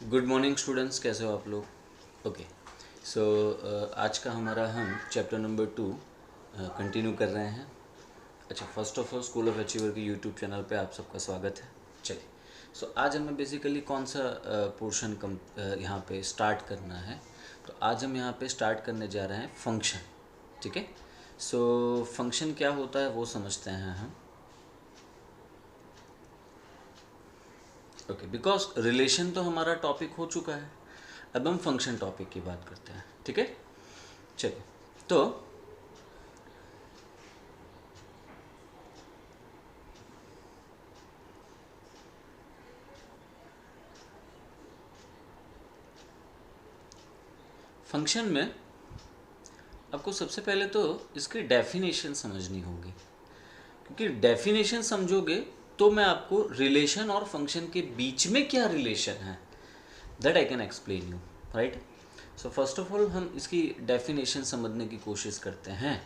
Good morning students, कैसे हो आप लोग। ओके, सो आज का हमारा हम चैप्टर नंबर 2 कंटिन्यू कर रहे हैं। अच्छा, first of all school of achiever के यूट्यूब चैनल पे आप सबका स्वागत है। चलिए, सो आज हमें बेसिकली कौन सा पोर्शन यहाँ पे स्टार्ट करना है। तो आज हम यहाँ पे स्टार्ट करने जा रहे हैं फंक्शन। ठीक है, सो फंक्शन क्या होता है वो समझते हैं हम। ओके, बिकॉज रिलेशन तो हमारा टॉपिक हो चुका है, अब हम फंक्शन टॉपिक की बात करते हैं। ठीक है, चलिए। तो फंक्शन में आपको सबसे पहले तो इसकी डेफिनेशन समझनी होगी, क्योंकि डेफिनेशन समझोगे तो मैं आपको रिलेशन और फंक्शन के बीच में क्या रिलेशन है that I can explain you, right. So first of all हम इसकी डेफिनेशन समझने की कोशिश करते हैं।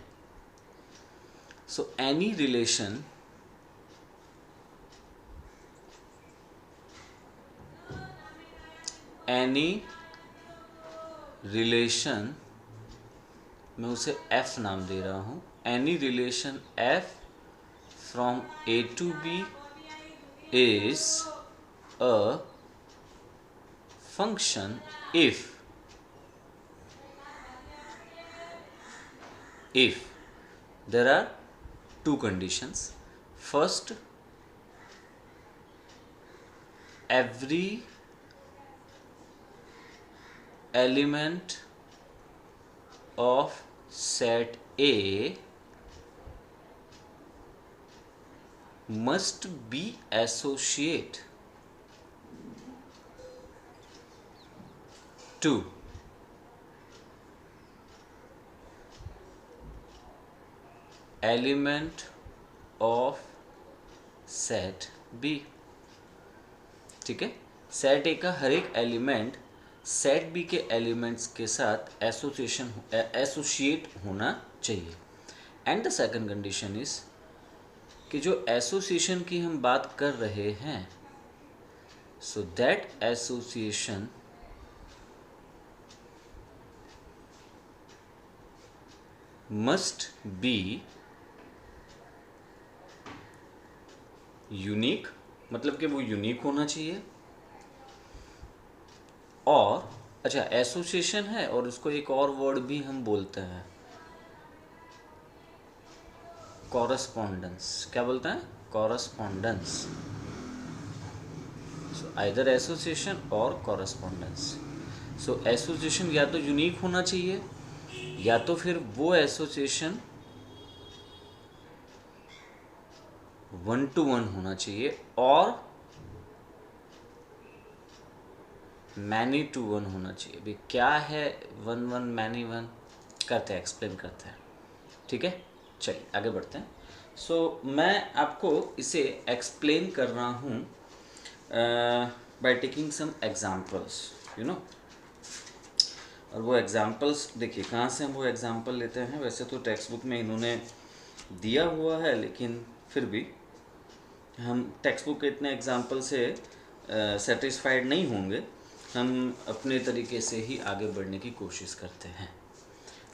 सो एनी रिलेशन मैं उसे एफ नाम दे रहा हूँ। Any relation F from A to B is a function if there are two conditions. First, every element of set A must be associate to element of set B। ठीक है, set ए का हर एक element set B के elements के साथ associate होना चाहिए। And the second condition is कि जो एसोसिएशन की हम बात कर रहे हैं, so that association must be unique, मतलब कि वो यूनिक होना चाहिए। और अच्छा, एसोसिएशन है और उसको एक और वर्ड भी हम बोलते हैं, कॉरस्पॉन्डेंस। क्या बोलते हैं? कॉरस्पॉन्डेंस। सो आइदर एसोसिएशन और कॉरस्पॉन्डेंस। सो एसोसिएशन या तो यूनिक होना चाहिए या तो फिर वो एसोसिएशन 1-to-1 होना चाहिए और मैनी टू वन होना चाहिए। भी क्या है 1-1 मैनी 1, करते हैं, एक्सप्लेन करते हैं। ठीक है, चलिए आगे बढ़ते हैं। सो मैं आपको इसे एक्सप्लेन कर रहा हूँ by taking some examples, you know. और वो एग्जाम्पल्स देखिए, कहाँ से हम वो एग्जाम्पल लेते हैं। वैसे तो टेक्स्ट बुक में इन्होंने दिया हुआ है, लेकिन फिर भी हम टेक्स्ट बुक के इतने एग्जाम्पल से सेटिस्फाइड नहीं होंगे। हम अपने तरीके से ही आगे बढ़ने की कोशिश करते हैं।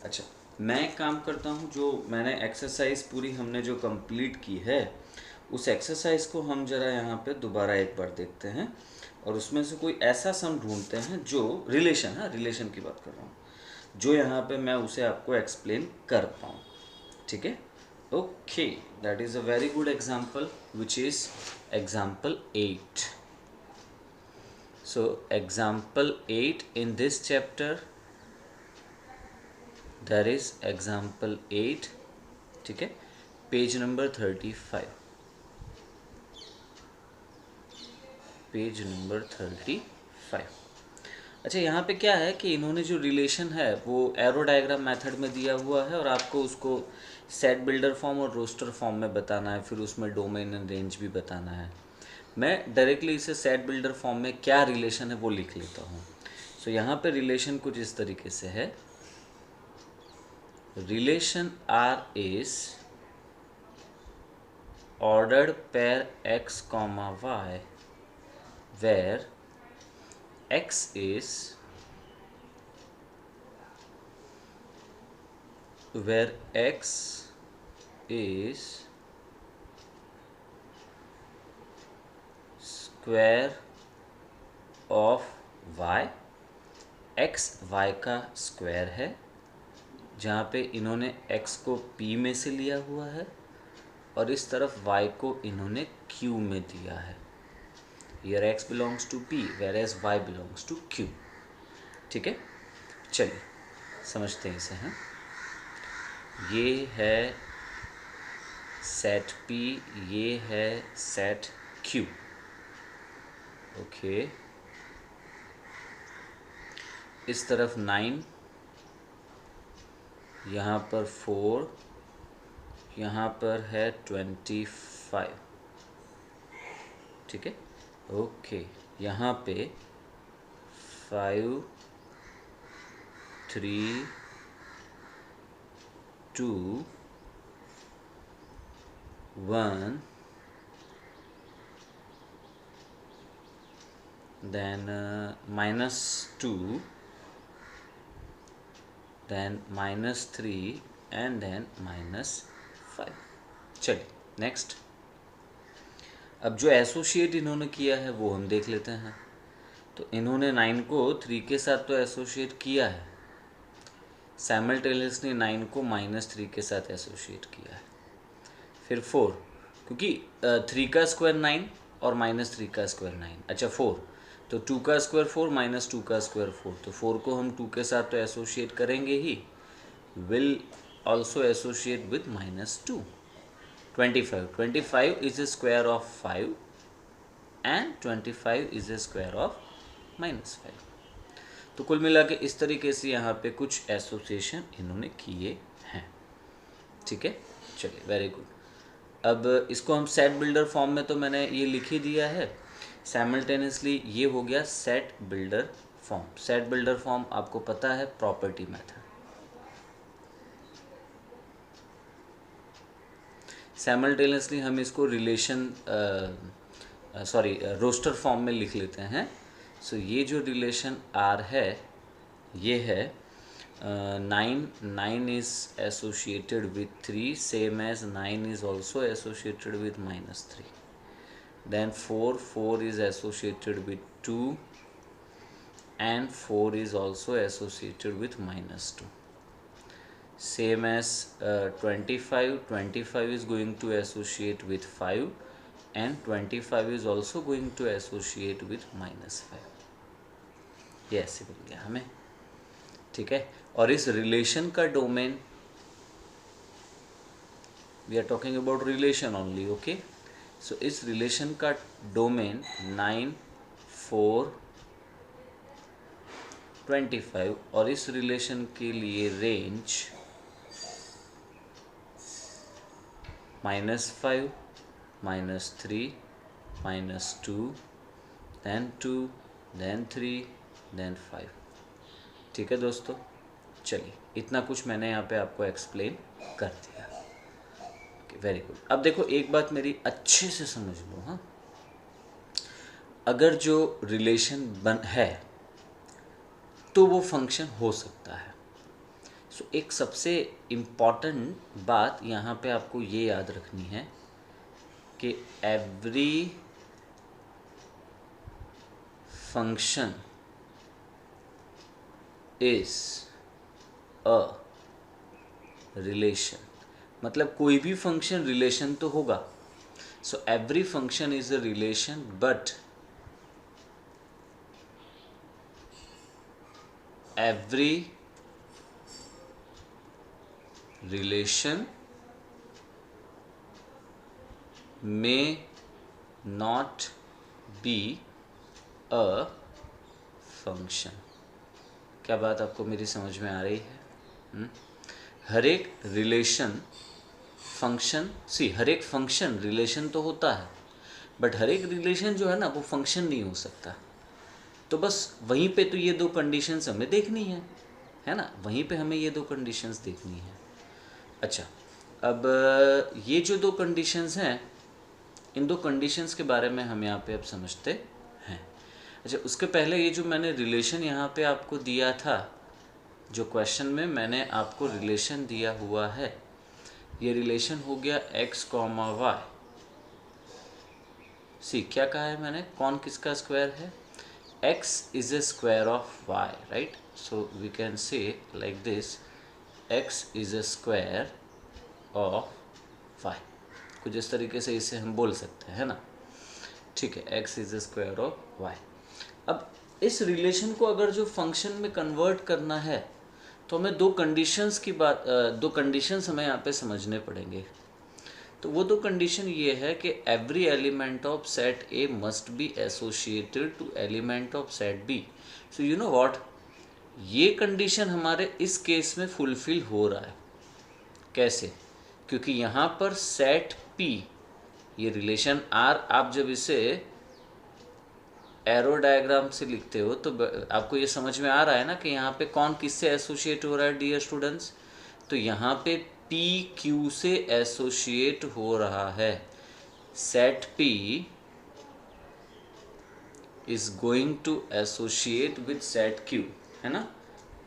अच्छा, मैं एक काम करता हूँ, जो मैंने एक्सरसाइज पूरी हमने जो कंप्लीट की है, उस एक्सरसाइज को हम ज़रा यहाँ पे दोबारा एक बार देखते हैं और उसमें से कोई ऐसा सम ढूंढते हैं जो रिलेशन, हाँ रिलेशन की बात कर रहा हूँ, जो यहाँ पे मैं उसे आपको एक्सप्लेन कर पाऊँ। ठीक है, okay, that is a very good example which is example 8। So example 8 in this chapter, there is example 8, ठीक है, पेज नंबर 35, पेज नंबर 35। अच्छा, यहाँ पे क्या है कि इन्होंने जो रिलेशन है वो एरो डायग्राम मेथड में दिया हुआ है और आपको उसको सेट बिल्डर फॉर्म और रोस्टर फॉर्म में बताना है, फिर उसमें डोमेन एंड रेंज भी बताना है। मैं डायरेक्टली इसे सेट बिल्डर फॉर्म में क्या रिलेशन है वो लिख लेता हूँ। सो यहाँ पे रिलेशन कुछ इस तरीके से है। Relation R is ordered pair x, y where x is where x is square of y, x y का स्क्वायर है, जहाँ पे इन्होंने x को p में से लिया हुआ है और इस तरफ y को इन्होंने q में दिया है। Here x belongs to p whereas y belongs to q। ठीक है, चलिए समझते हैं इसे हैं। ये है सेट p, ये है सेट q। ओके, इस तरफ 9, यहाँ पर 4, यहाँ पर है 25। ठीक है, ओके, यहाँ पे 5 3 2 1, then -2, then -3 and then -5। चलिए नेक्स्ट, अब जो एसोशिएट इन्होंने किया है वो हम देख लेते हैं। तो इन्होंने 9 को 3 के साथ तो एसोशिएट किया है, साइमल्टेनियसली 9 को -3 के साथ एसोशिएट किया है। फिर 4, क्योंकि 3 का स्क्वायर 9 और -3 का स्क्वायर 9, अच्छा 4, तो 2 का स्क्वायर 4 -2 का स्क्वायर 4, तो 4 को हम 2 के साथ तो एसोशिएट करेंगे ही, विल ऑल्सो एसोशिएट विथ -2। 25 इज a square of 5 and 25 is a square of -5। तो कुल मिला के इस तरीके से यहाँ पे कुछ एसोसिएशन इन्होंने किए हैं। ठीक है, चलिए वेरी गुड। अब इसको हम सेट बिल्डर फॉर्म में तो मैंने ये लिख ही दिया है, साइमल्टेनियसली ये हो गया set builder form. Set builder form आपको पता है, प्रॉपर्टी मेथड। साइमल्टेनियसली हम इसको रिलेशन रोस्टर फॉर्म में लिख लेते हैं। सो ये जो रिलेशन आर है ये है 9 is associated with 3, same as 9 is also associated with -3। Then 4 is associated with 2 and 4 is also associated with -2। Same as 25 is going to associate with 5 and 25 is also going to associate with -5। ये ऐसे मिल गया हमें। ठीक है, और इस relation का domain, we are talking about relation only, okay. So इस रिलेशन का डोमेन 9 4 25 और इस रिलेशन के लिए रेंज -5 -3 -2 then 2 then 3 then 5। ठीक है दोस्तों, चलिए इतना कुछ मैंने यहाँ पे आपको एक्सप्लेन कर दिया। Very good. अब देखो एक बात मेरी अच्छे से समझ लो, हाँ, अगर जो रिलेशन बन है तो वो फंक्शन हो सकता है। सो एक सबसे इम्पॉर्टेंट बात यहाँ पे आपको ये याद रखनी है कि every function is a relation, मतलब कोई भी फंक्शन रिलेशन तो होगा। So every function is a relation, but every relation may not be a function। क्या बात आपको मेरी समझ में आ रही है? हर एक रिलेशन फंक्शन, हर एक फंक्शन रिलेशन तो होता है, बट हर एक रिलेशन जो है ना वो फंक्शन नहीं हो सकता। तो बस वहीं पे तो ये दो कंडीशंस हमें देखनी है ना, वहीं पे हमें ये दो कंडीशंस देखनी है। अच्छा, अब ये जो दो कंडीशंस हैं, इन दो कंडीशंस के बारे में हम यहाँ पे अब समझते हैं। अच्छा, उसके पहले ये जो मैंने रिलेशन यहाँ पे आपको दिया था, जो क्वेश्चन में मैंने आपको रिलेशन दिया हुआ है, ये रिलेशन हो गया x कॉमा वाई। सी क्या कहा है मैंने, कौन किसका स्क्वायर है, x is a square of y, right. So we can say like this, x is a square of y, कुछ इस तरीके से इसे हम बोल सकते हैं, है ना। ठीक है, x is a square of y। अब इस रिलेशन को अगर जो फंक्शन में कन्वर्ट करना है तो हमें दो कंडीशंस हमें यहाँ पे समझने पड़ेंगे। तो वो दो कंडीशन ये है कि every element of set A must be associated to element of set B. So you know what, ये कंडीशन हमारे इस केस में फुलफिल हो रहा है। कैसे, क्योंकि यहाँ पर सेट पी, ये रिलेशन आर, आप जब इसे एरो डायग्राम से लिखते हो तो आपको ये समझ में आ रहा है ना कि यहाँ पे कौन किससे एसोसिएट हो रहा है डियर स्टूडेंट्स। तो यहाँ पे पी क्यू से एसोसिएट हो रहा है। Set P is going to associate with set Q, है ना।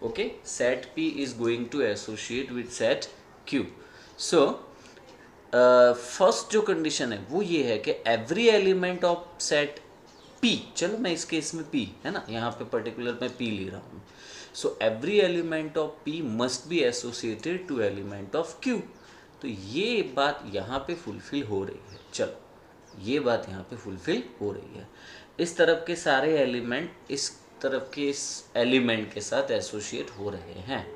Okay, set P is going to associate with set Q. So first जो कंडीशन है वो ये है कि every element of set P, चलो मैं इस केस में P, है ना, यहाँ पे पर्टिकुलर मैं P ले रहा हूँ। So every element of P must be associated to element of Q। तो ये बात यहाँ पे फुलफिल हो रही है। चलो, ये बात यहाँ पे फुलफिल हो रही है। इस तरफ के सारे एलिमेंट इस तरफ के इस एलिमेंट के साथ एसोसिएट हो रहे हैं।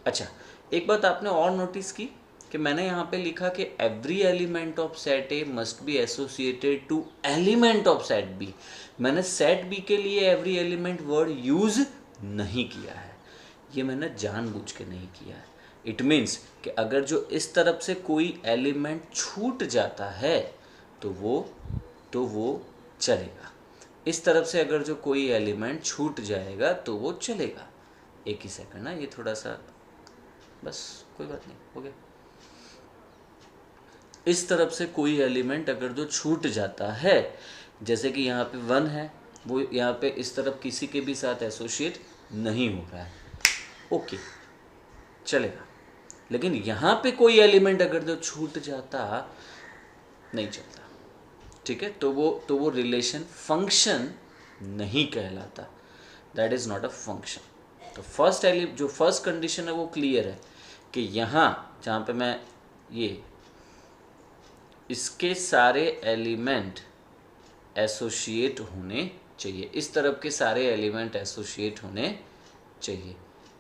अच्छा, एक बात आपने और नोटिस की कि मैंने यहाँ पे लिखा कि every element of set A must be associated to element of set B. मैंने सेट बी के लिए एवरी एलिमेंट वर्ड यूज नहीं किया है, ये मैंने जानबूझ के नहीं किया है। इट मीन्स कि अगर जो इस तरफ से कोई एलिमेंट छूट जाता है तो वो चलेगा, इस तरफ से अगर जो कोई एलिमेंट छूट जाएगा तो वो चलेगा। एक ही सेकंड ना, ये थोड़ा सा, बस कोई बात नहीं, हो गया। इस तरफ से कोई एलिमेंट अगर जो छूट जाता है, जैसे कि यहाँ पे 1 है, वो यहाँ पे इस तरफ किसी के भी साथ एसोसिएट नहीं हो रहा है, ओके चलेगा। लेकिन यहाँ पे कोई एलिमेंट अगर जो छूट जाता, नहीं चलता, ठीक है। तो वो रिलेशन फंक्शन नहीं कहलाता, that is not a function. तो फर्स्ट कंडीशन है वो क्लियर है कि यहाँ जहाँ पे मैं ये इसके सारे एलिमेंट एसोसिएट होने चाहिए, इस तरफ के सारे एलिमेंट एसोसिएट होने चाहिए,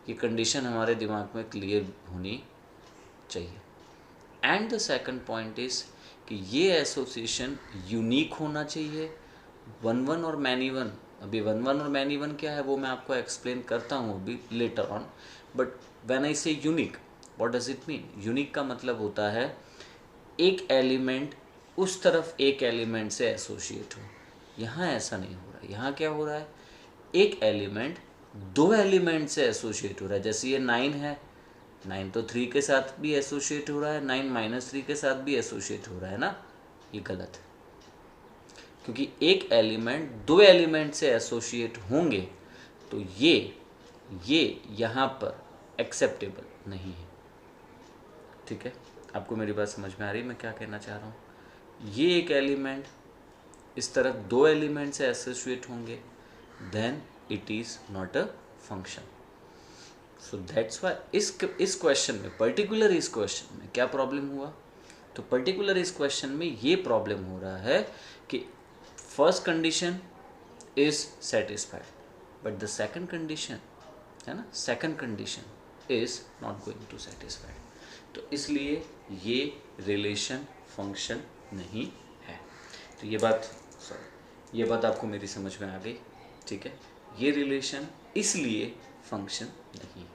ये कंडीशन हमारे दिमाग में क्लियर होनी चाहिए। And the second point is कि ये एसोसिएशन यूनिक होना चाहिए। 1-1 और मैनी वन, अभी 1-1 और मैनी वन क्या है वो मैं आपको एक्सप्लेन करता हूँ अभी later on. But when I say unique, what does it mean. Unique का मतलब होता है एक एलिमेंट उस तरफ एक एलिमेंट से एसोसिएट हो। यहाँ ऐसा नहीं हो रहा है, यहाँ क्या हो रहा है, एक एलिमेंट दो एलिमेंट से एसोसिएट हो रहा है। जैसे ये 9 है, 9 तो 3 के साथ भी एसोसिएट हो रहा है, 9 - 3 के साथ भी एसोसिएट हो रहा है ना, ये गलत है। क्योंकि एक एलिमेंट दो एलिमेंट से एसोसिएट होंगे तो ये यहाँ पर एक्सेप्टेबल नहीं है, ठीक है। आपको मेरी बात समझ में आ रही है मैं क्या कहना चाह रहा हूँ। ये एक एलिमेंट इस तरफ दो एलिमेंट से एसोसिएट होंगे, then it is not a function. So that's why इस क्वेश्चन में, पर्टिकुलर इस क्वेश्चन में क्या प्रॉब्लम हुआ, तो पर्टिकुलर इस क्वेश्चन में ये प्रॉब्लम हो रहा है कि first condition is satisfied but the second condition, है ना, second condition is not going to satisfied. तो इसलिए ये रिलेशन फंक्शन नहीं है। तो ये बात आपको मेरी समझ में आ गई, ठीक है। ये रिलेशन इसलिए फंक्शन नहीं है,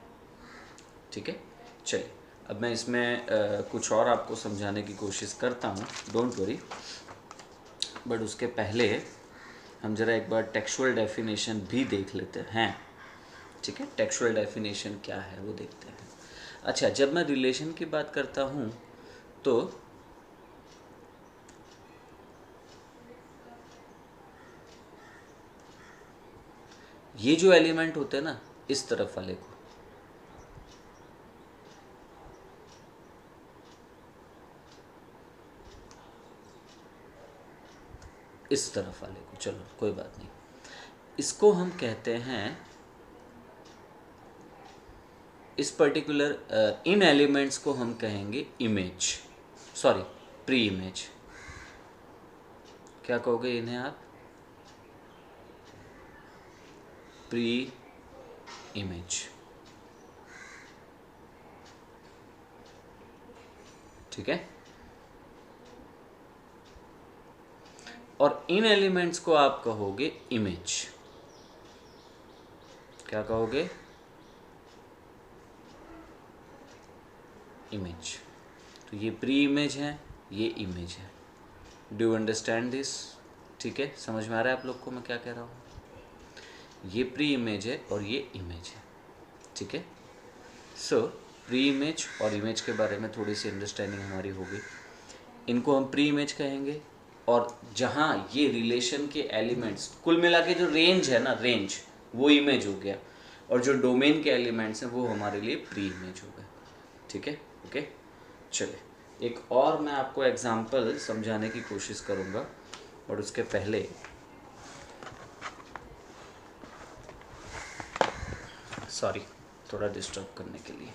ठीक है। चलिए अब मैं इसमें कुछ और आपको समझाने की कोशिश करता हूँ, डोंट वरी। बट उसके पहले हम ज़रा एक बार टेक्सचुअल डेफिनेशन भी देख लेते हैं, ठीक है। टेक्सचुअल डेफिनेशन क्या है वो देखते हैं। अच्छा, जब मैं रिलेशन की बात करता हूँ तो ये जो एलिमेंट होते हैं ना, इस तरफ वाले को, इस तरफ वाले को, चलो कोई बात नहीं, इसको हम कहते हैं, इस पर्टिकुलर इन एलिमेंट्स को हम कहेंगे इमेज, सॉरी प्री इमेज। क्या कहोगे इन्हें आप? Pre image. ठीक है। और इन एलिमेंट्स को आप कहोगे इमेज। क्या कहोगे? इमेज। तो ये प्री इमेज है, ये इमेज है। Do you understand this? ठीक है, समझ में आ रहा है आप लोग को मैं क्या कह रहा हूँ? ये प्री इमेज है और ये इमेज है। ठीक है। सो प्री इमेज और इमेज के बारे में थोड़ी सी अंडरस्टैंडिंग हमारी होगी। इनको हम प्री इमेज कहेंगे, और जहाँ ये रिलेशन के एलिमेंट्स, कुल मिला के जो रेंज है ना, रेंज, वो इमेज हो गया, और जो डोमेन के एलिमेंट्स हैं वो हमारे लिए प्री इमेज हो गए। ठीक है, ओके। चलिए एक और मैं आपको एग्जांपल समझाने की कोशिश करूँगा, और उसके पहले सॉरी थोड़ा डिस्टर्ब करने के लिए।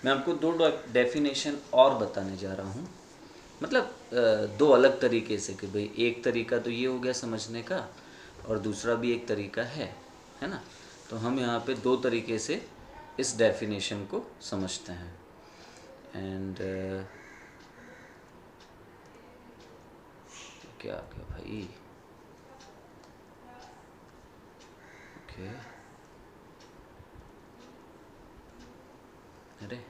मैं आपको दो डेफिनेशन और बताने जा रहा हूँ, मतलब दो अलग तरीके से, कि भाई एक तरीका तो ये हो गया समझने का, और दूसरा भी एक तरीका है ना। तो हम यहाँ पे दो तरीके से इस डेफिनेशन को समझते हैं। एंड क्या क्या भाई, ओके, अरे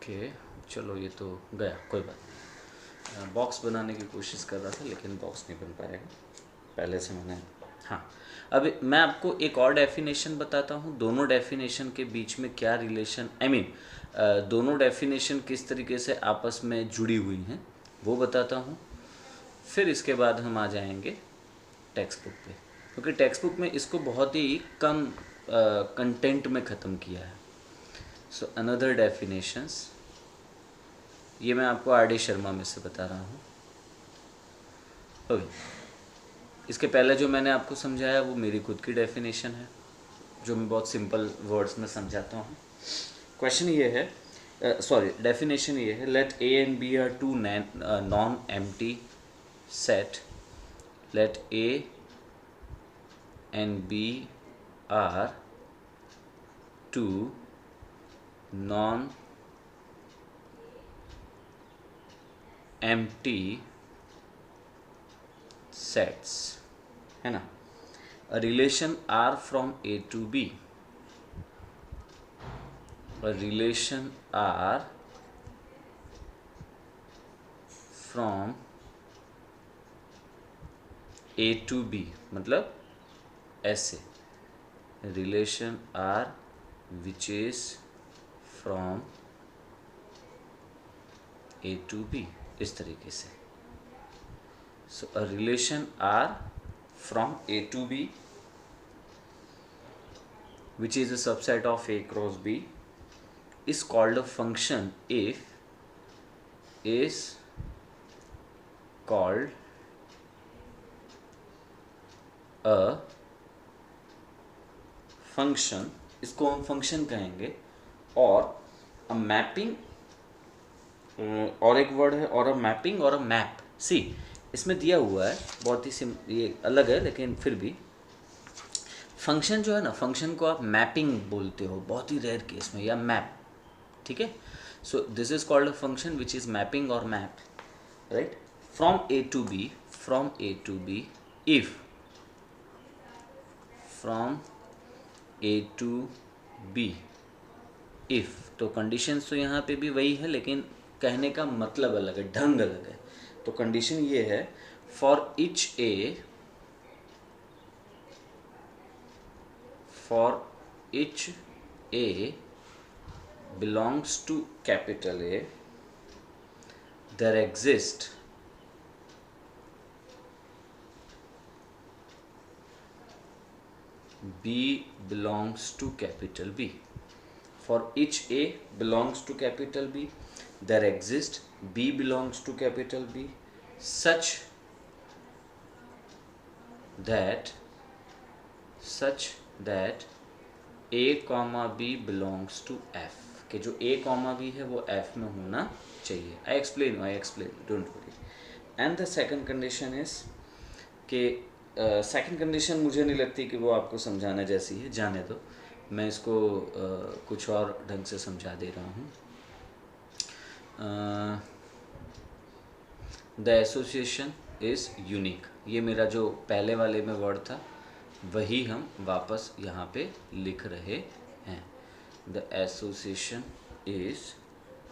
ओके, चलो ये तो गया, कोई बात नहीं। बॉक्स बनाने की कोशिश कर रहा था लेकिन बॉक्स नहीं बन पाएगा, पहले से मैंने, हाँ। अब मैं आपको एक और डेफिनेशन बताता हूँ, दोनों डेफिनेशन के बीच में क्या रिलेशन, आई मीन दोनों डेफिनेशन किस तरीके से आपस में जुड़ी हुई हैं वो बताता हूँ। फिर इसके बाद हम आ जाएंगे टेक्स्ट बुक पे, क्योंकि टेक्स्ट बुक में इसको बहुत ही कम कंटेंट में ख़त्म किया है। सो अनदर डेफिनेशंस, ये मैं आपको आर डी शर्मा में से बता रहा हूँ। ओके, इसके पहले जो मैंने आपको समझाया वो मेरी खुद की डेफिनेशन है, जो मैं बहुत सिंपल वर्ड्स में समझाता हूँ। क्वेश्चन ये है, सॉरी डेफिनेशन ये है, let A and B are two non empty set, let A and B are two non empty sets, है ना। A relation R from A to B, a relation R from A to B, मतलब ऐसे, relation R which is from A to B, इस तरीके से। So a relation R from A to B which is a subset of A cross B is called a function if is called a function, इसको हम function कहेंगे। और अ mapping, और एक word है और अ मैपिंग और अ मैप। सी इसमें दिया हुआ है बहुत ही ये अलग है लेकिन फिर भी फंक्शन जो है ना, फंक्शन को आप मैपिंग बोलते हो बहुत ही रेयर केस में, या मैप, ठीक है। So this is called a function which is mapping और map, right. From A to B, from A to B, if from A to B, if. तो कंडीशंस तो यहाँ पे भी वही है लेकिन कहने का मतलब अलग है, ढंग अलग है। तो कंडीशन ये है, for each A, for each A belongs to capital A, there exist B belongs to capital B. For each A belongs to capital B, there exist B belongs to capital B such that A comma B belongs to F, कि जो A comma B है वो F में होना चाहिए। I explain, don't worry. And the second condition is कि second condition मुझे नहीं लगती कि वो आपको समझाने जैसी है, जाने दो, मैं इसको कुछ और ढंग से समझा दे रहा हूँ। The association is unique, ये मेरा जो पहले वाले में वर्ड था वही हम वापस यहाँ पे लिख रहे हैं। The association is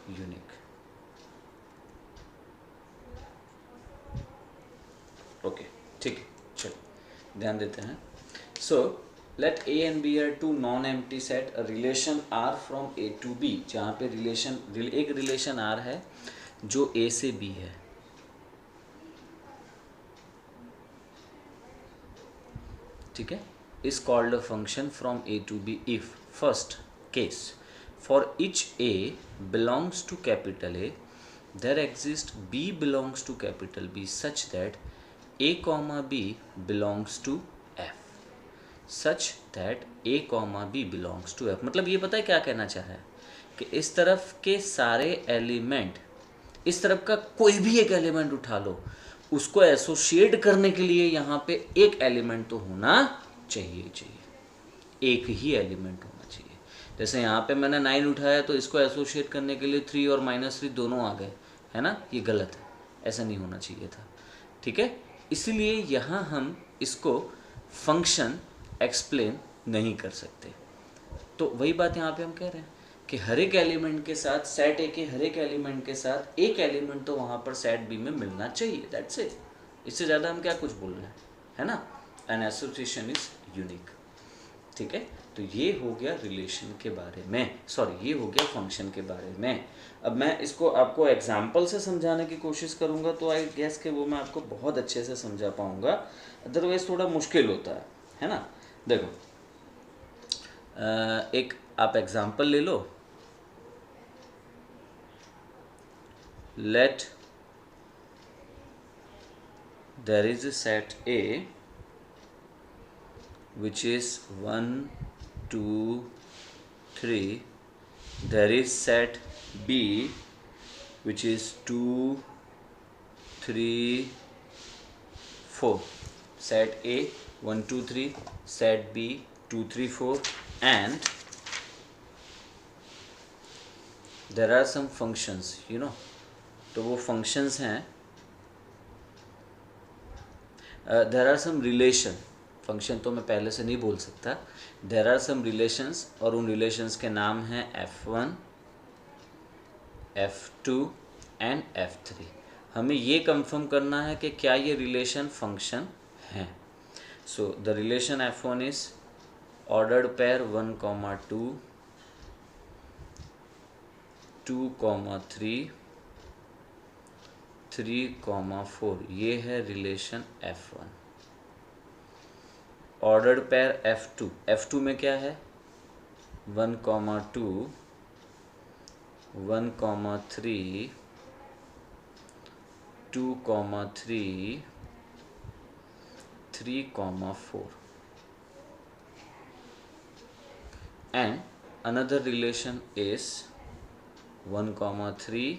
unique. Okay, ठीक है, चलो ध्यान देते हैं। So let A and B are two non empty set, a relation R from A to B, जहाँ पे एक रिलेशन आर है जो ए से बी है, ठीक है, is called a function from A to B if first case for each A belongs to capital A, there exists B belongs to capital B such that A comma B belongs to F, such that A comma B belongs to F। मतलब ये पता है क्या कहना चाह रहा है कि इस तरफ के सारे एलिमेंट, इस तरफ का कोई भी एक एलिमेंट उठा लो, उसको एसोसिएट करने के लिए यहाँ पे एक एलिमेंट तो होना चाहिए, एक ही एलिमेंट होना चाहिए। जैसे यहाँ पे मैंने 9 उठाया तो इसको एसोसिएट करने के लिए 3 और -3 दोनों आ गए, है ना, ये गलत है, ऐसा नहीं होना चाहिए था, ठीक है। इसीलिए यहाँ हम इसको फंक्शन एक्सप्लेन नहीं कर सकते। तो वही बात यहाँ पे हम कह रहे हैं कि हर एक एलिमेंट के साथ, सेट ए के हर एक एलिमेंट के साथ एक एलिमेंट तो वहाँ पर सेट बी में मिलना चाहिए, दैट्स इट। इससे ज़्यादा हम क्या कुछ बोल रहे हैं, है ना। एन एसोसिएशन इज यूनिक, ठीक है। तो ये हो गया रिलेशन के बारे में, सॉरी ये हो गया फंक्शन के बारे में। अब मैं इसको आपको एग्जाम्पल से समझाने की कोशिश करूँगा तो आई गेस कि वो मैं आपको बहुत अच्छे से समझा पाऊँगा, अदरवाइज थोड़ा मुश्किल होता है ना। देखो एक आप एग्जाम्पल ले लो, let there is a set A which is 1 2 3, there is set B which is 2 3 4, set A 1 2 3, set B 2 3 4, and there are some functions, you know, तो वो functions हैं, there are some relation, function तो मैं पहले से नहीं बोल सकता, there are some relations, और उन relations के नाम हैं F1 F2 and F3। हमें ये कंफर्म करना है कि क्या ये रिलेशन फंक्शन हैं। So the relation F1 is ordered pair 1, 2, 2,3, 3,4, ये है relation F1। Ordered pair F2, F2 में क्या है 1,2, 1,3, 2,3, 3,4, and another relation is 1,3,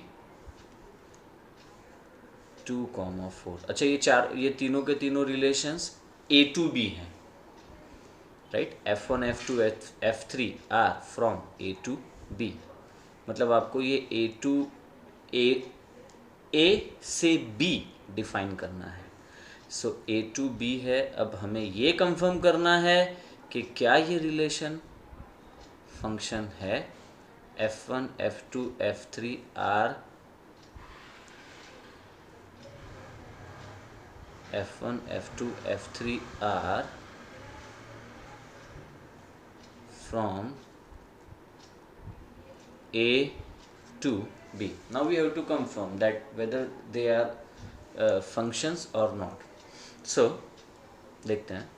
2,4। अच्छा, ये तीनों के तीनों रिलेशंस A to B हैं, राइट। F1, F2, F3 are from A to B। मतलब आपको ये A से B डिफाइन करना है। सो A to B है। अब हमें ये कंफर्म करना है कि क्या ये रिलेशन फंक्शन है F1, F2, F3 are F1, F2, F3 are from A to B. Now we have to confirm that whether they are functions or not. So देखते हैं।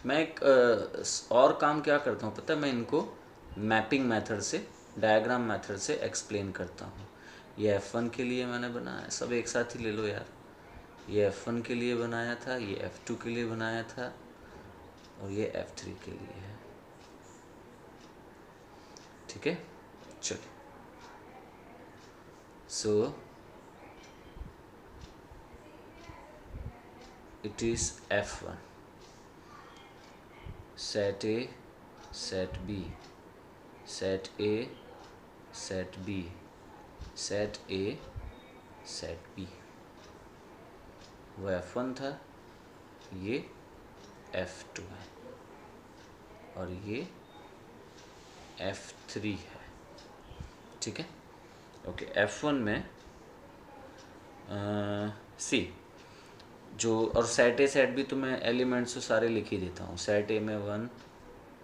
मैं एक और काम क्या करता हूँ पता है, मैं इनको मैपिंग मेथड से, डायग्राम मेथड से एक्सप्लेन करता हूँ। ये F1 के लिए मैंने बनाया, सब एक साथ ही ले लो यार। ये F1 के लिए बनाया था, ये F2 के लिए बनाया था, और ये F3 के लिए है। ठीक है, चलिए। So it is F1 set A, set B, set A, set B, set A, set B। वो F1 था, ये F2 है, और ये F3 है। ठीक है, ओके। F1 में सी जो, और सेट ए सेट बी तो मैं एलिमेंट्स तो सारे लिख ही देता हूँ। सेट ए में 1,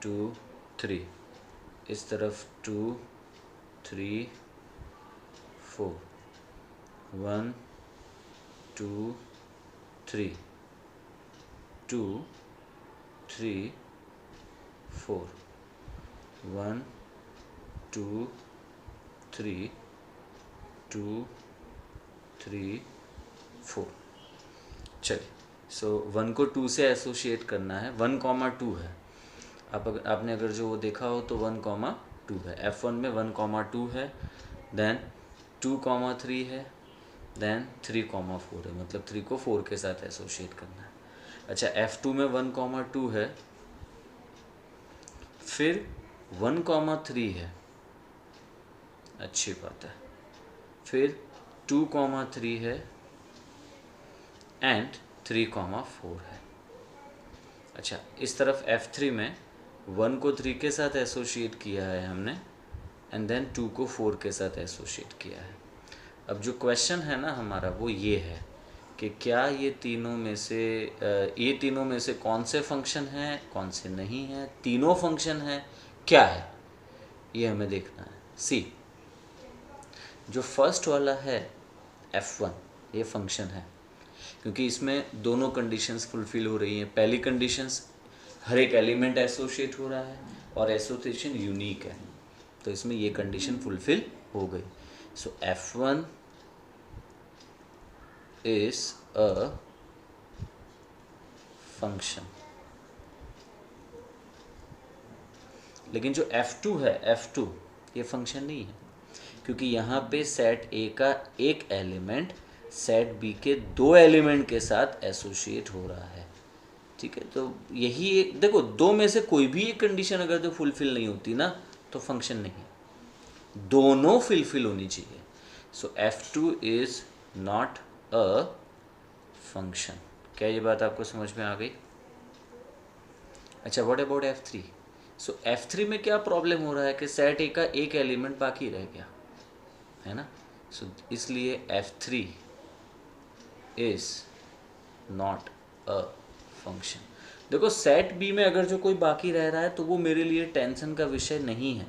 2, 3, इस तरफ 2, 3, 4, 1, 2, 3, 2, 3, 4, 1, 2, 3, 2, 3, 4। चलिए, सो 1 को 2 से एसोशिएट करना है। 1,2 है। आपने अगर जो वो देखा हो तो 1,2 है। F1 में 1,2 है, देन 2,3 है, देन 3,4 है। मतलब 3 को 4 के साथ एसोशिएट करना है। अच्छा, F2 में 1,2 है, फिर 1,3 है, अच्छी बात है, फिर 2,3 है एंड 3,4 है। अच्छा, इस तरफ F3 में 1 को 3 के साथ एसोशिएट किया है हमने, एंड देन 2 को 4 के साथ एसोशिएट किया है। अब जो क्वेश्चन है ना हमारा वो ये है कि क्या ये तीनों में से कौन से फंक्शन हैं, कौन से नहीं हैं, तीनों फंक्शन हैं, क्या है, ये हमें देखना है। सी, जो फर्स्ट वाला है F1, ये फंक्शन है क्योंकि इसमें दोनों कंडीशंस फुलफिल हो रही हैं। पहली कंडीशंस, हर एक एलिमेंट एसोशिएट हो रहा है और एसोसिएशन यूनिक है, तो इसमें ये कंडीशन फुलफिल हो गई। सो F1 इज अ फंक्शन। लेकिन जो F2 है, F2 ये फंक्शन नहीं है क्योंकि यहाँ पे सेट ए का एक एलिमेंट सेट बी के 2 एलिमेंट के साथ एसोशिएट हो रहा है। ठीक है, तो यही एक, देखो 2 में से कोई भी एक कंडीशन अगर तो फुलफिल नहीं होती ना तो फंक्शन नहीं, दोनों फुलफिल होनी चाहिए। सो F2 is not a function. क्या ये बात आपको समझ में आ गई? अच्छा, what about F3? So F3 में क्या प्रॉब्लम हो रहा है कि सेट ए का एक एलिमेंट बाकी रह गया है ना, सो इसलिए F3 is not a function. देखो सेट बी में अगर जो कोई बाकी रह रहा है तो वो मेरे लिए टेंशन का विषय नहीं है,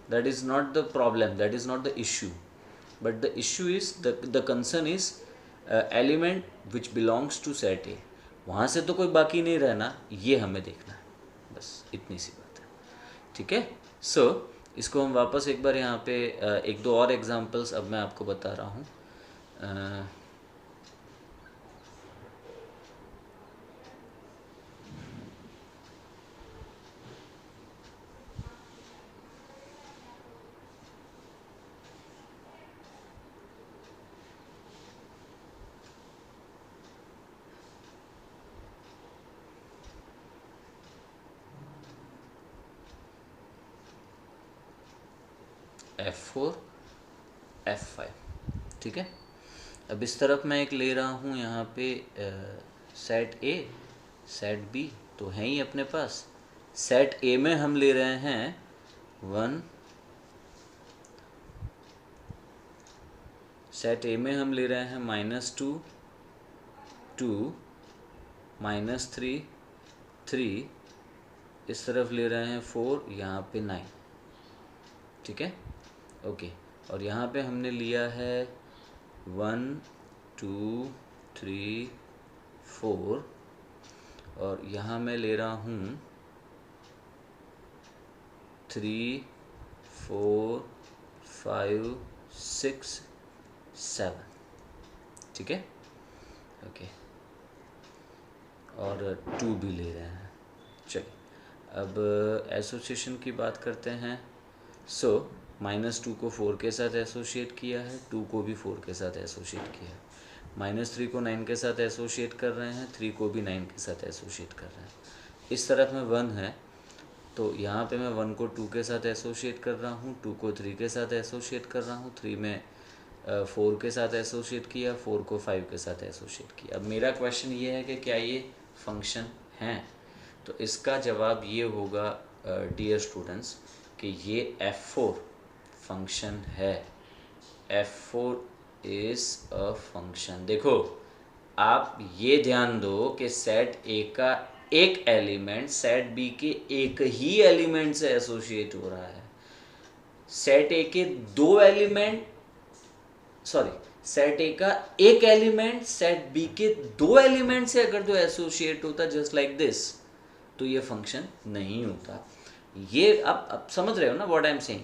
that is not the problem, that is not the issue, but the issue is the concern is element which belongs to set A, वहाँ से तो कोई बाकी नहीं रहना, ये हमें देखना है, बस इतनी सी बात है। ठीक है, सो इसको हम वापस एक बार यहाँ पे एक दो और एग्जांपल्स अब मैं आपको बता रहा हूँ। F4 F5, ठीक है। अब इस तरफ मैं एक ले रहा हूँ यहाँ पे सेट ए सेट बी तो है ही अपने पास। सेट ए में हम ले रहे हैं 1, सेट ए में हम ले रहे हैं -2 2 -3 3, इस तरफ ले रहे हैं 4, यहाँ पे 9, ठीक है, ओके। और यहाँ पे हमने लिया है 1 2 3 4, और यहाँ मैं ले रहा हूँ 3 4 5 6 7, ठीक है, ओके। और 2 भी ले रहे हैं। चलिए अब एसोसिएशन की बात करते हैं। सो -2 को 4 के साथ एसोशिएट किया है, 2 को भी 4 के साथ एसोशिएट किया है, -3 को 9 के साथ एसोशिएट कर रहे हैं, 3 को भी 9 के साथ एसोशिएट कर रहे हैं। इस तरफ में 1 है तो यहाँ पे मैं 1 को 2 के साथ एसोशिएट कर रहा हूँ, 2 को 3 के साथ एसोशिएट कर रहा हूँ, 3 में 4 के साथ एसोशिएट किया, 4 को 5 के साथ एसोशिएट किया। अब मेरा क्वेश्चन ये है कि क्या ये फंक्शन हैं? तो इसका जवाब ये होगा डियर स्टूडेंट्स कि ये F4 फंक्शन है। F4 is a function. देखो आप ये ध्यान दो कि सेट ए का एक एलिमेंट सेट बी के एक ही एलिमेंट से एसोसिएट हो रहा है। सेट ए के दो एलिमेंट सेट ए का एक एलिमेंट सेट बी के दो एलिमेंट से अगर जो एसोसिएट होता जस्ट लाइक दिस, तो ये फंक्शन नहीं होता। ये आप समझ रहे हो ना what I am saying?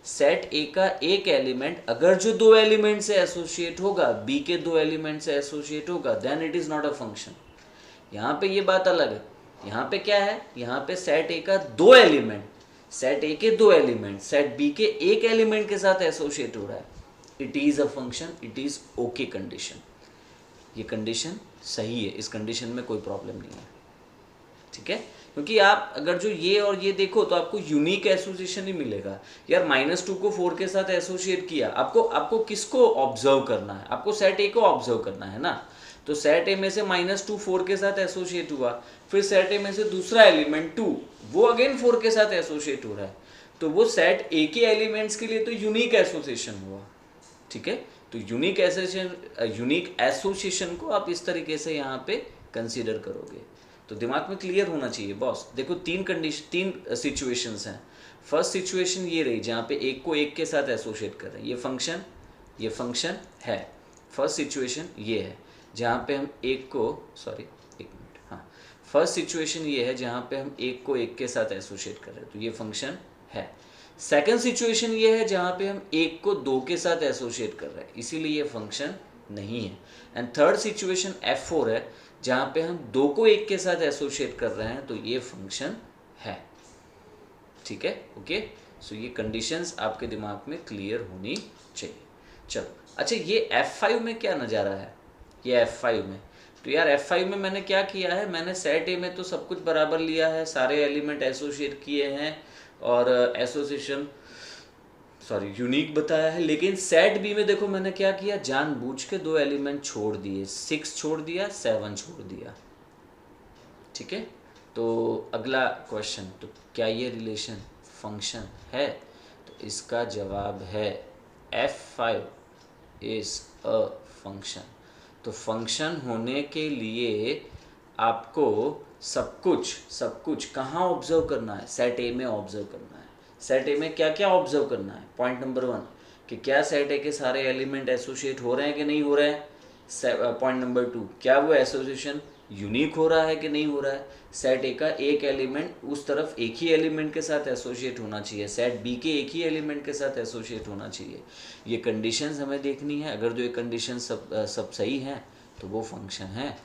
Set ए का एक एलिमेंट अगर जो दो एलिमेंट से एसोसिएट होगा, बी के दो एलिमेंट से एसोसिएट होगा, then it is not a function. यहाँ पे ये बात अलग है। यहाँ पे क्या है? यहाँ पे सेट ए का दो एलिमेंट, सेट ए के दो एलिमेंट सेट बी के एक एलिमेंट के साथ एसोसिएट हो रहा है, it is a function, it is okay condition. ये कंडीशन सही है, इस कंडीशन में कोई प्रॉब्लम नहीं है, ठीक है। क्योंकि आप अगर जो ये और ये देखो तो आपको यूनिक एसोसिएशन ही मिलेगा। यार -2 को 4 के साथ एसोसिएट किया, आपको किसको ऑब्जर्व करना है? आपको सेट ए को ऑब्जर्व करना है ना। तो सेट ए में से -2 4 के साथ एसोसिएट हुआ, फिर सेट ए में से दूसरा एलिमेंट 2 वो अगेन 4 के साथ एसोसिएट हो रहा है, तो वो सेट ए के एलिमेंट्स के लिए तो यूनिक एसोसिएशन हुआ, ठीक है। तो यूनिक एसोसिएशन को आप इस तरीके से यहाँ पे कंसीडर करोगे। तो दिमाग में क्लियर होना चाहिए बॉस। देखो तीन सिचुएशंस हैं। फर्स्ट सिचुएशन ये रही जहाँ पे एक को एक के साथ एसोसिएट कर रहे हैं, ये फंक्शन है। फर्स्ट सिचुएशन ये है जहाँ पे हम फर्स्ट सिचुएशन ये है जहाँ पे हम एक को एक के साथ एसोसिएट कर रहे हैं, तो ये फंक्शन है। सेकंड सिचुएशन ये है जहाँ पे हम एक को दो के साथ एसोसिएट कर रहे हैं, इसीलिए ये फंक्शन नहीं है। एंड थर्ड सिचुएशन F4 है जहाँ पे हम दो को एक के साथ एसोसिएट कर रहे हैं, तो ये फंक्शन है, ठीक है, ओके। सो ये कंडीशंस आपके दिमाग में क्लियर होनी चाहिए। चलो अच्छा, ये F5 में क्या नज़ारा है? ये F5 में तो यार F5 में मैंने क्या किया है, मैंने सेट ए में तो सब कुछ बराबर लिया है, सारे एलिमेंट एसोसिएट किए हैं और एसोसिएशन यूनिक बताया है। लेकिन सेट बी में देखो मैंने क्या किया, जानबूझ के दो एलिमेंट छोड़ दिए, 6 छोड़ दिया, 7 छोड़ दिया, ठीक है। तो अगला क्वेश्चन, तो क्या ये रिलेशन फंक्शन है? तो इसका जवाब है F5 इज अ फंक्शन। तो फंक्शन होने के लिए आपको सब कुछ कहाँ ऑब्जर्व करना है? सेट ए में ऑब्जर्व करना है। सेट ए में क्या क्या ऑब्जर्व करना है? पॉइंट नंबर 1 कि क्या सेट ए के सारे एलिमेंट एसोसिएट हो रहे हैं कि नहीं हो रहे हैं। पॉइंट नंबर 2 क्या वो एसोसिएशन यूनिक हो रहा है कि नहीं हो रहा है। सेट ए का एक एलिमेंट उस तरफ एक ही एलिमेंट के साथ एसोसिएट होना चाहिए, सेट बी के एक ही एलिमेंट के साथ एसोसिएट होना चाहिए। ये कंडीशंस हमें देखनी है। अगर जो ये कंडीशन सब सही हैं तो वो फंक्शन है।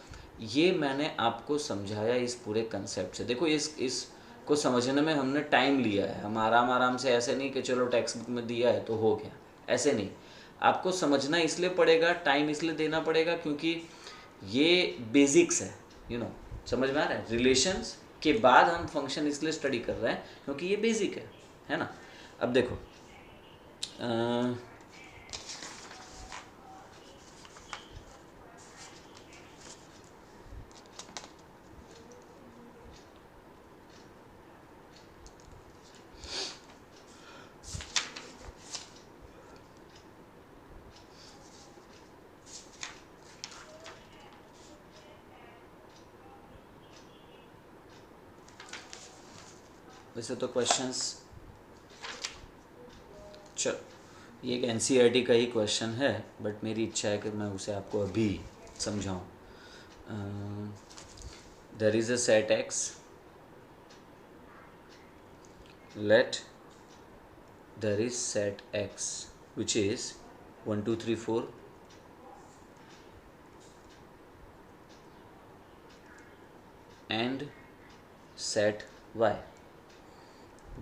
ये मैंने आपको समझाया इस पूरे कंसेप्ट से। देखो इस को समझने में हमने टाइम लिया है। हम आराम से ऐसे नहीं कि चलो टेक्स्ट बुक में दिया है तो हो गया, ऐसे नहीं। आपको समझना इसलिए पड़ेगा, टाइम इसलिए देना पड़ेगा क्योंकि ये बेसिक्स है, समझ में आ रहा है। रिलेशंस के बाद हम फंक्शन इसलिए स्टडी कर रहे हैं क्योंकि ये बेसिक है ना। अब देखो वैसे तो क्वेश्चंस, चल ये एक एनसीईआरटी का ही क्वेश्चन है, बट मेरी इच्छा है कि मैं उसे आपको अभी समझाऊं। There is a set X, let there is set X which is 1 2 3 4 and set y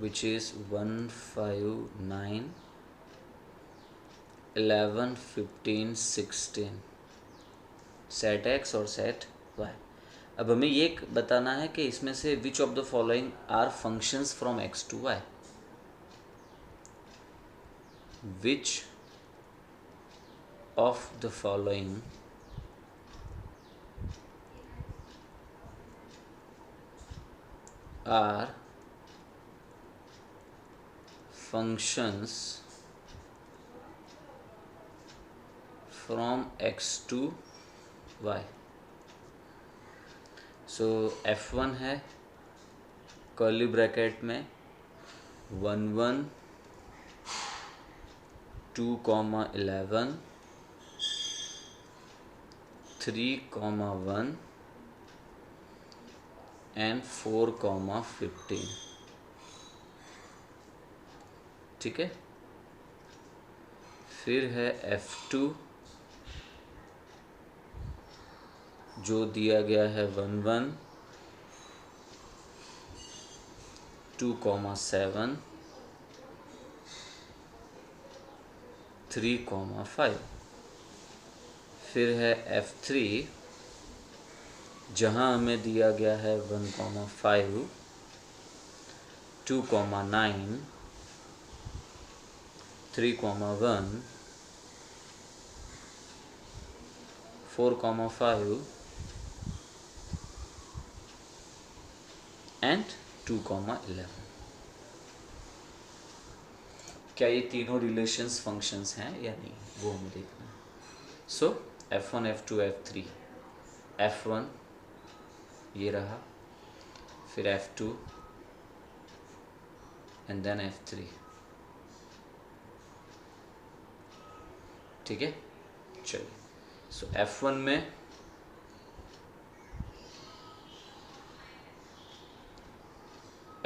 which is 1 5 9 11 15 16 set X और सेट वाई। अब हमें ये बताना है कि इसमें से which of the following are functions from X to Y. Which of the following are functions from x to y। So f1 है कर्ली ब्रैकेट में 1 1 2 11 3 1 and 4 15। ठीक है। फिर है f2 जो दिया गया है 1 1 2 7 3 5। फिर है f3 जहाँ हमें दिया गया है 1 5 2 9 3 1 4 5 एंड 2 11। क्या ये तीनों रिलेशंस फंक्शंस हैं या नहीं, वो हमें देखना है। सो f1 f2 f3, f1 ये रहा, फिर f2 एंड देन f3। ठीक है, चलिए। सो f1 में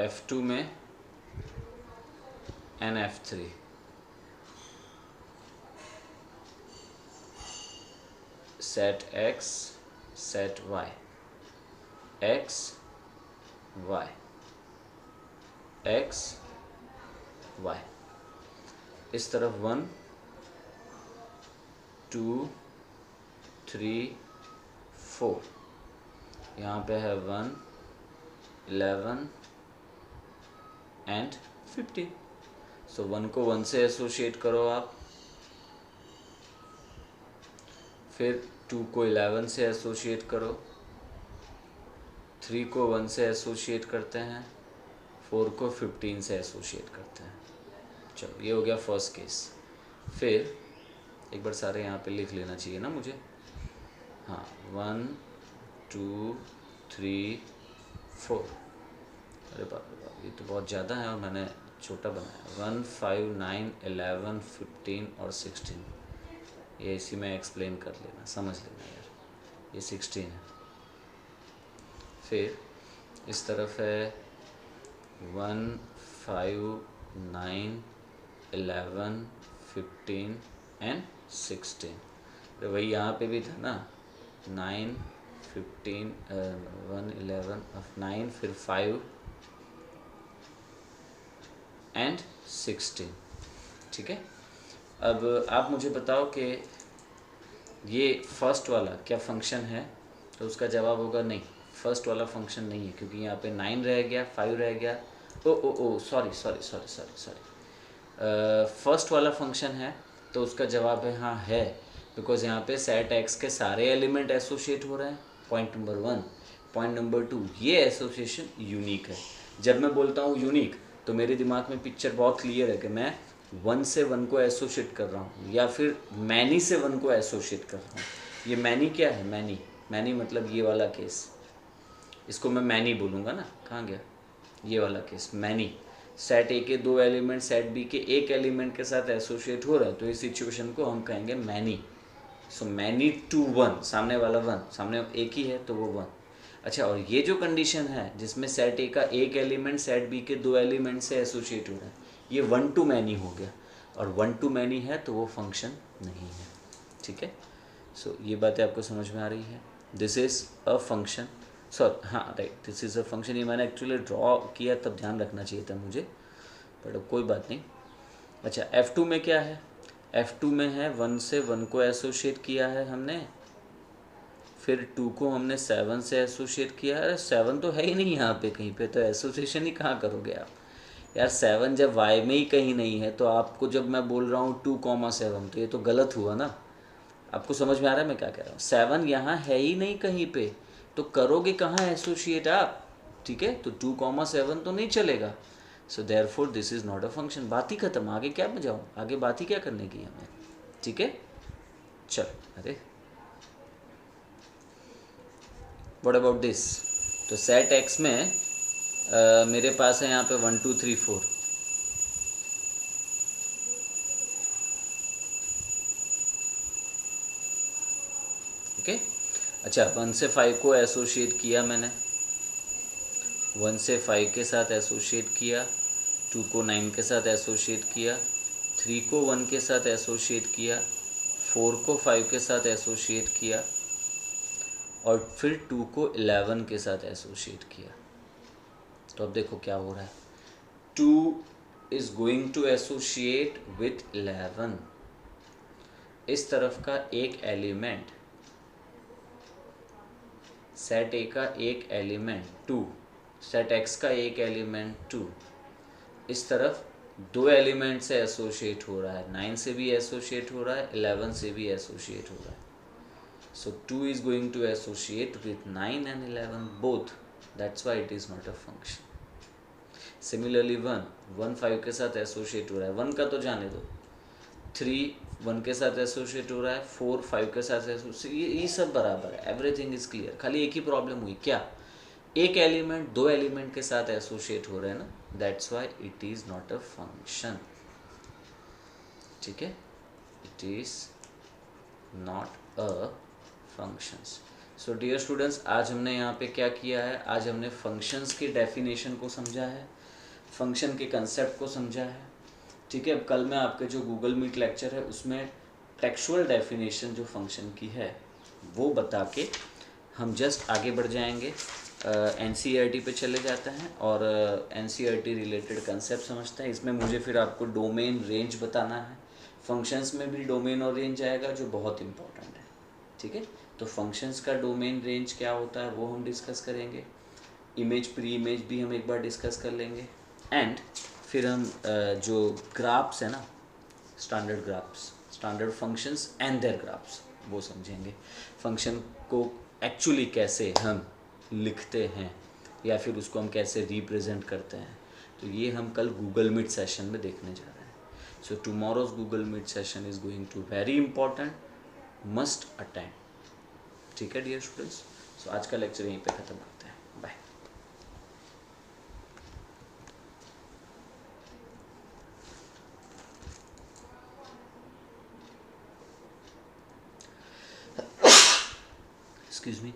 f2 में and f3। Set x set y, x y x y। इस तरफ 1 2 3 4, यहाँ पे है 1 11 एंड 15। सो 1 को 1 से एसोशिएट करो आप, फिर 2 को 11 से एसोशिएट करो, 3 को 1 से एसोशिएट करते हैं, 4 को 15 से एसोशिएट करते हैं। चलो ये हो गया फर्स्ट केस। फिर एक बार सारे यहाँ पे लिख लेना चाहिए ना मुझे। हाँ 1 2 3 4, अरे बाप रे बाप, ये तो बहुत ज़्यादा है और मैंने छोटा बनाया। 1, 5, 9, 11, 15 और 16, ये इसी में एक्सप्लेन कर लेना, समझ लेना यार, ये 16 है। फिर इस तरफ है 1, 5, 9, 11, 15 एंड 16, तो वही यहाँ पे भी था ना, 9, 15, 1, 11, 9, फिर 5 एंड 16, ठीक है। अब आप मुझे बताओ कि ये फर्स्ट वाला क्या फंक्शन है, तो उसका जवाब होगा नहीं, फर्स्ट वाला फंक्शन नहीं है, क्योंकि यहाँ पे 9 रह गया, 5 रह गया, ओ सॉरी, फर्स्ट वाला फंक्शन है, तो उसका जवाब है हाँ है, बिकॉज यहाँ पे सेट एक्स के सारे एलिमेंट एसोसिएट हो रहे हैं, पॉइंट नंबर 1। पॉइंट नंबर 2, ये एसोसिएशन यूनिक है। जब मैं बोलता हूँ यूनिक, तो मेरे दिमाग में पिक्चर बहुत क्लियर है कि मैं 1 से 1 को एसोसिएट कर रहा हूँ, या फिर मैनी से 1 को एसोसिएट कर रहा हूँ। ये मैनी क्या है, मैनी मतलब ये वाला केस, इसको मैं मैनी बोलूँगा ना, कहाँ गया ये वाला केस, मैनी। सेट ए के 2 एलिमेंट सेट बी के एक एलिमेंट के साथ एसोसिएट हो रहा है, तो इस सिचुएशन को हम कहेंगे मैनी। सो मैनी टू 1, सामने वाला 1, सामने एक ही है तो वो 1। अच्छा, और ये जो कंडीशन है जिसमें सेट ए का एक एलिमेंट सेट बी के 2 एलिमेंट से एसोसिएट हो रहा है, ये 1 टू मैनी हो गया, और 1 टू मैनी है तो वो फंक्शन नहीं है, ठीक है। सो ये बातें आपको समझ में आ रही है। This is a function, sorry हाँ right, this is a function. ये मैंने एक्चुअली ड्रॉ किया तब ध्यान रखना चाहिए था मुझे, बट अब कोई बात नहीं। अच्छा, F2 में क्या है, F2 में है 1 से 1 को एसोसिएट किया है हमने, फिर 2 को हमने 7 से एसोसिएट किया है। 7 तो है ही नहीं यहाँ पे कहीं पे, तो एसोसिएशन ही कहाँ करोगे आप यार। 7 जब y में ही कहीं नहीं है, तो आपको जब मैं बोल रहा हूँ 2,7, तो ये तो गलत हुआ ना। आपको समझ में आ रहा है मैं क्या कह रहा हूँ। 7 यहाँ है ही नहीं कहीं पे, तो करोगे कहाँ एसोसिएट आप, ठीक है। तो 2,7 तो नहीं चलेगा। So therefore this is not a function. बात ही खत्म, आगे क्या बजाऊँ, आगे बात ही क्या करने की हमें, ठीक है। चल, अरे व्हाट अबाउट दिस, तो सेट एक्स में मेरे पास है यहाँ पे 1, 2, 3, 4, ओके। अच्छा, 1 से 5 को एसोसिएट किया मैंने, 1 से 5 के साथ एसोसिएट किया, 2 को 9 के साथ एसोसिएट किया, 3 को 1 के साथ एसोसिएट किया, 4 को 5 के साथ एसोसिएट किया, और फिर 2 को 11 के साथ एसोसिएट किया। तो अब देखो क्या हो रहा है, 2 is going to associate with 11। इस तरफ का एक एलिमेंट, सेट ए का एक एलिमेंट 2, सेट एक्स का एक एलिमेंट 2, इस तरफ 2 एलिमेंट से एसोसिएट हो रहा है, 9 से भी एसोसिएट हो रहा है, 11 से भी एसोसिएट हो रहा है। So 2 is going to associate with 9 and 11 both. That's why it is not a function. Similarly 1 5 के साथ एसोसिएट हो रहा है, 1 का तो जाने दो, 3 1 के साथ एसोसिएट हो रहा है, 4 5 के साथ एसोसिएट, ये सब बराबर है, एवरीथिंग इज क्लियर। खाली एक ही प्रॉब्लम हुई, क्या, एक एलिमेंट 2 एलिमेंट के साथ एसोसिएट हो रहे हैं ना, that's why it is not a function, ठीक है। It is not a functions. So dear students, आज हमने यहाँ पे क्या किया है, आज हमने फंक्शंस की डेफिनेशन को समझा है, फंक्शन के कंसेप्ट को समझा है, ठीक है। अब कल मैं आपके जो गूगल मीट लेक्चर है उसमें टेक्सुअल डेफिनेशन जो फंक्शन की है वो बता के हम जस्ट आगे बढ़ जाएंगे, NCERT पे चले जाते हैं और NCERT रिलेटेड कंसेप्ट समझते हैं। इसमें मुझे फिर आपको डोमेन रेंज बताना है, फंक्शंस में भी डोमेन और रेंज आएगा जो बहुत इंपॉर्टेंट है, ठीक है। तो फंक्शंस का डोमेन रेंज क्या होता है वो हम डिस्कस करेंगे, इमेज प्री इमेज भी हम एक बार डिस्कस कर लेंगे, एंड फिर हम जो ग्राफ्स है ना, standard graphs, standard functions and their graphs, वो समझेंगे। फंक्शन को एक्चुअली कैसे हम लिखते हैं या फिर उसको हम कैसे रिप्रेजेंट करते हैं, तो ये हम कल गूगल मीट सेशन में देखने जा रहे हैं। So tomorrow's Google Meet session is going to very important, must attend, ठीक है डियर स्टूडेंट्स। सो आज का लेक्चर यहीं पे ख़त्म करते हैं, बाय। Excuse me.